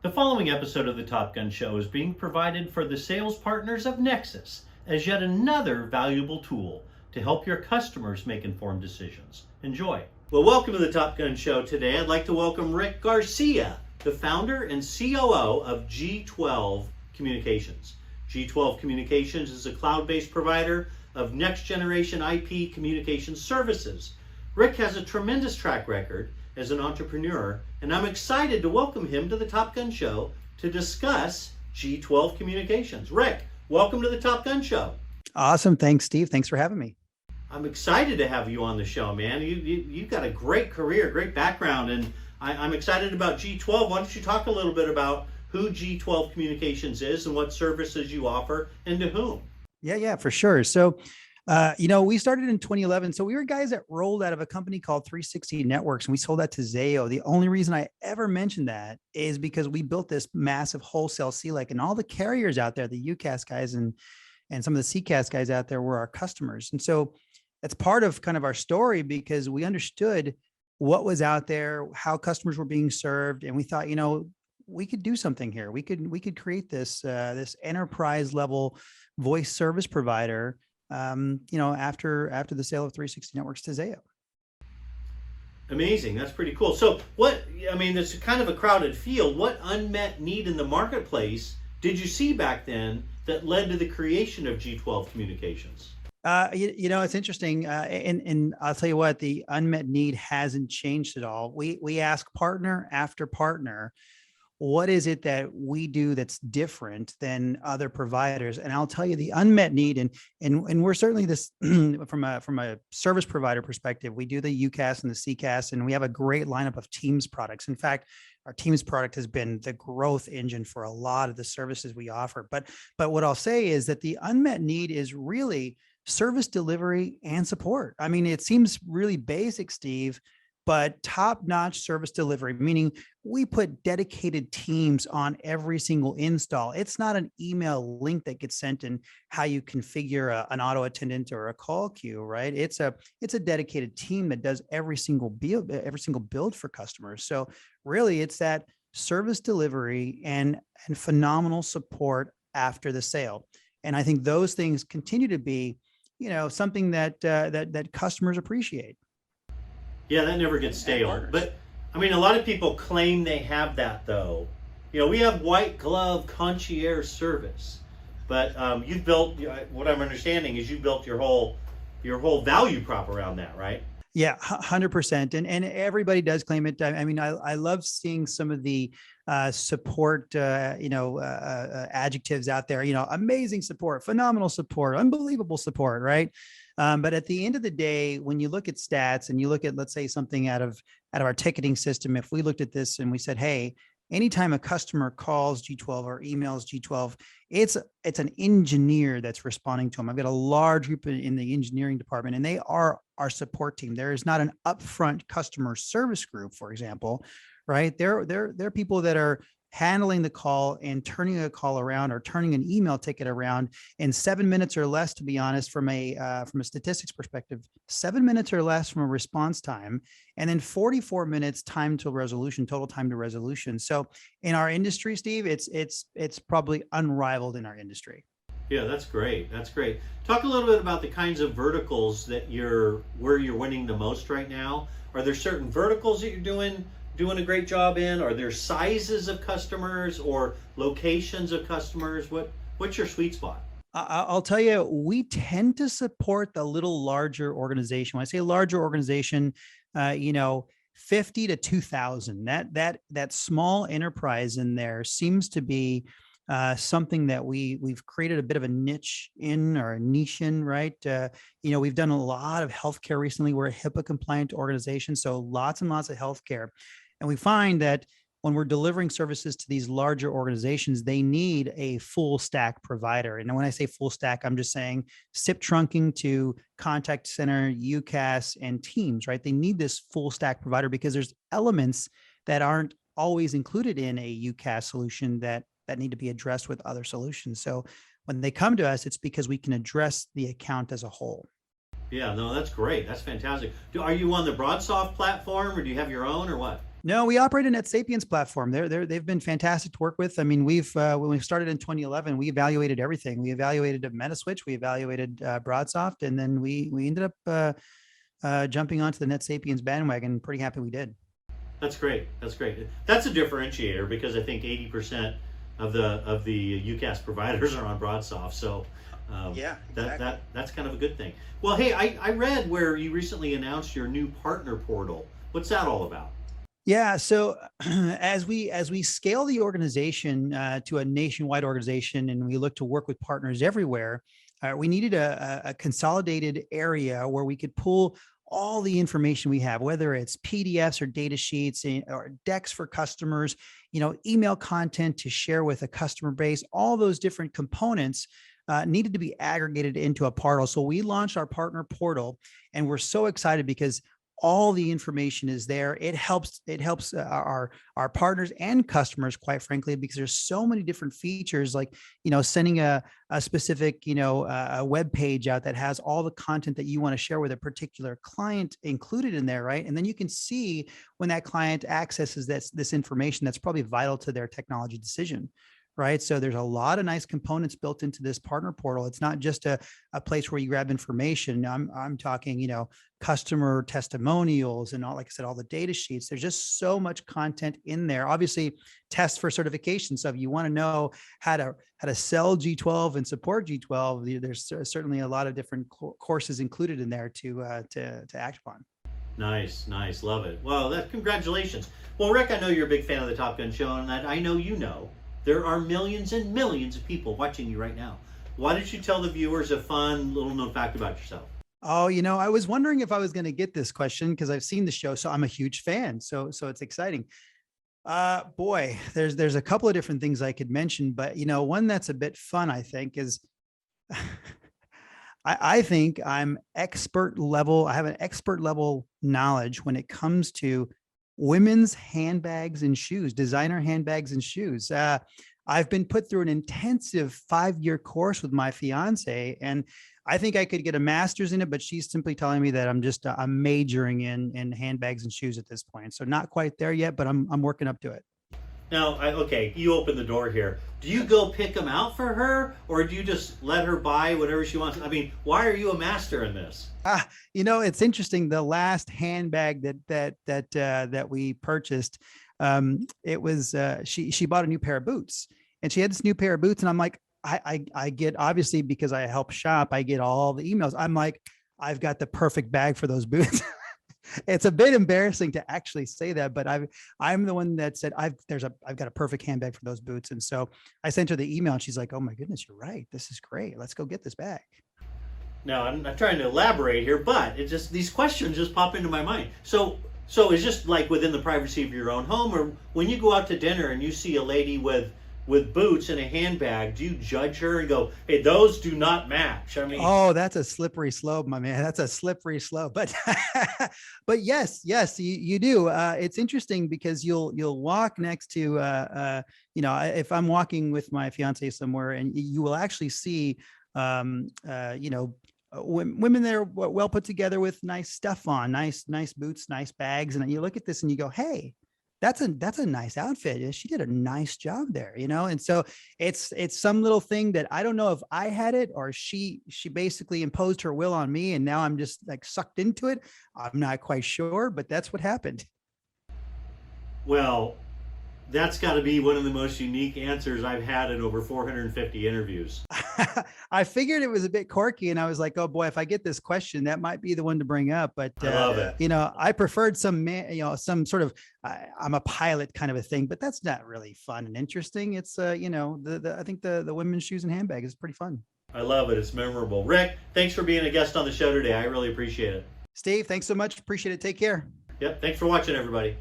The following episode of the Top Gun Show is being provided for the sales partners of NXTSYS as yet another valuable tool to help your customers make informed decisions. Enjoy. Well, welcome to the Top Gun Show today. I'd like to welcome Rick Garcia, the founder and COO of G12 Communications. G12 Communications is a cloud-based provider of next-generation IP communication services. Rick has a tremendous track record as an entrepreneur, and I'm excited to welcome him to the Top Gun Show to discuss G12 Communications. Rick, welcome to the Top Gun Show. Awesome. Thanks, Steve. Thanks for having me. I'm excited to have you on the show, man. You've got a great career, great background, and I'm excited about G12. Why don't you talk a little bit about who G12 Communications is and what services you offer and to whom? Yeah, for sure. So, we started in 2011. So we were guys that rolled out of a company called 360 Networks, and we sold that to Zayo. The only reason I ever mentioned that is because we built this massive wholesale CLEC, and all the carriers out there, the UCAS guys and some of the CCAS guys out there were our customers. And so that's part of kind of our story, because we understood what was out there, how customers were being served. And we thought, we could do something here. We could create this enterprise level voice service provider, after the sale of 360 Networks to Zayo. Amazing. That's pretty cool. So it's kind of a crowded field. What unmet need in the marketplace did you see back then that led to the creation of G12 Communications? It's interesting. And I'll tell you what, the unmet need hasn't changed at all. We ask partner after partner, what is it that we do that's different than other providers? And I'll tell you the unmet need, and we're certainly this from a service provider perspective. We do the UCAS and the CCAS, and we have a great lineup of Teams products. In fact, our Teams product has been the growth engine for a lot of the services we offer. But what I'll say is that the unmet need is really service delivery and support. I mean, it seems really basic, Steve, but top-notch service delivery, meaning we put dedicated teams on every single install. It's not an email link that gets sent and how you configure an auto attendant or a call queue, right? It's a dedicated team that does every single build for customers. So really, it's that service delivery and phenomenal support after the sale. And I think those things continue to be, something that customers appreciate. Yeah, that never gets stale. But a lot of people claim they have that, though. We have white glove concierge service, but you've built. What I'm understanding is you built your whole value prop around that, right? Yeah, 100%. And everybody does claim it. I love seeing some of the support, adjectives out there. Amazing support, phenomenal support, unbelievable support, right? But at the end of the day, when you look at stats and you look at, let's say, something out of our ticketing system, if we looked at this and we said, hey, anytime a customer calls G12 or emails G12, it's an engineer that's responding to them. I've got a large group in the engineering department, and they are our support team. There is not an upfront customer service group, for example, right? They're people that are handling the call and turning a call around or turning an email ticket around in 7 minutes or less, to be honest, from a statistics perspective, 7 minutes or less from a response time, and then 44 minutes time to resolution, total time to resolution. So in our industry, Steve, it's probably unrivaled in our industry. Yeah, that's great. That's great. Talk a little bit about the kinds of verticals where you're winning the most right now. Are there certain verticals that you're doing a great job in? Are there sizes of customers or locations of customers? What's your sweet spot? I'll tell you, we tend to support the little larger organization. When I say larger organization, 50 to 2,000. That small enterprise in there seems to be something that we've created a bit of a niche in, or a niche in, right? We've done a lot of healthcare recently. We're a HIPAA compliant organization, so lots and lots of healthcare. And we find that when we're delivering services to these larger organizations, they need a full stack provider. And when I say full stack, I'm just saying SIP trunking to contact center, UCAS, and Teams, right? They need this full stack provider because there's elements that aren't always included in a UCAS solution that need to be addressed with other solutions. So when they come to us, it's because we can address the account as a whole. Yeah, no, that's great. That's fantastic. Are you on the BroadSoft platform, or do you have your own, or what? No, we operate a NetSapiens platform. They've been fantastic to work with. I mean, when we started in 2011, we evaluated everything. We evaluated a Metaswitch, we evaluated BroadSoft, and then we ended up jumping onto the NetSapiens bandwagon. Pretty happy we did. That's great. That's great. That's a differentiator because I think 80% of the UCaaS providers are on BroadSoft. So Yeah, exactly. that's kind of a good thing. Well, hey, I read where you recently announced your new partner portal. What's that all about? Yeah. So as we scale the organization to a nationwide organization, and we look to work with partners everywhere, we needed a consolidated area where we could pull all the information we have, whether it's PDFs or data sheets or decks for customers, email content to share with a customer base. All those different components needed to be aggregated into a portal. So we launched our partner portal, and we're so excited because all the information is there. It helps our partners and customers, quite frankly, because there's so many different features, like sending a specific a web page out that has all the content that you want to share with a particular client included in there, right? And then you can see when that client accesses this information that's probably vital to their technology decision. Right. So there's a lot of nice components built into this partner portal. It's not just a place where you grab information. I'm talking, customer testimonials and all, like I said, all the data sheets. There's just so much content in there. Obviously, tests for certification. So if you want to know how to sell G12 and support G12, there's certainly a lot of different courses included in there to act upon. Nice. Love it. Well, congratulations. Well, Rick, I know you're a big fan of the Top Gun show, and I know there are millions and millions of people watching you right now. Why don't you tell the viewers a fun little known fact about yourself? Oh, I was wondering if I was going to get this question because I've seen the show, so I'm a huge fan. So it's exciting. Boy, there's a couple of different things I could mention, but one that's a bit fun, I think, is I think I'm expert level. I have an expert level knowledge when it comes to women's handbags and shoes, designer handbags and shoes. I've been put through an intensive 5-year course with my fiance, and I think I could get a master's in it, but she's simply telling me that I'm majoring in handbags and shoes at this point. So not quite there yet, but I'm working up to it. Now, okay, you open the door here. Do you go pick them out for her, or do you just let her buy whatever she wants? I mean, why are you a master in this? It's interesting. The last handbag that we purchased, it was she bought a new pair of boots, and she had this new pair of boots, and I'm like, I get, obviously because I help shop, I get all the emails. I'm like, I've got the perfect bag for those boots. It's a bit embarrassing to actually say that, but I'm the one that said I've got a perfect handbag for those boots. And so I sent her the email, and she's like, "Oh my goodness, you're right. This is great. Let's go get this bag." Now, I'm not trying to elaborate here, but it just, these questions just pop into my mind. So it's just like within the privacy of your own home, or when you go out to dinner and you see a lady with boots and a handbag, do you judge her and go, "Hey, those do not match"? I mean, oh, that's a slippery slope, my man. That's a slippery slope. But but yes, you do. It's interesting because you'll walk next to if I'm walking with my fiance somewhere, and you will actually see women there well put together with nice stuff on, nice boots, nice bags, and you look at this and you go, "Hey, that's a nice outfit. She did a nice job there," and so it's some little thing that I don't know if I had it or she basically imposed her will on me, and now I'm just like sucked into it. I'm not quite sure, but that's what happened. well, that's got to be one of the most unique answers I've had in over 450 interviews. I figured it was a bit quirky, and I was like, "Oh boy, if I get this question, that might be the one to bring up." But I love it. I preferred some some sort of I'm a pilot kind of a thing, but that's not really fun and interesting. It's I think the women's shoes and handbag is pretty fun. I love it. It's memorable. Rick, thanks for being a guest on the show today. I really appreciate it. Steve, thanks so much. Appreciate it. Take care. Yep. Thanks for watching, everybody.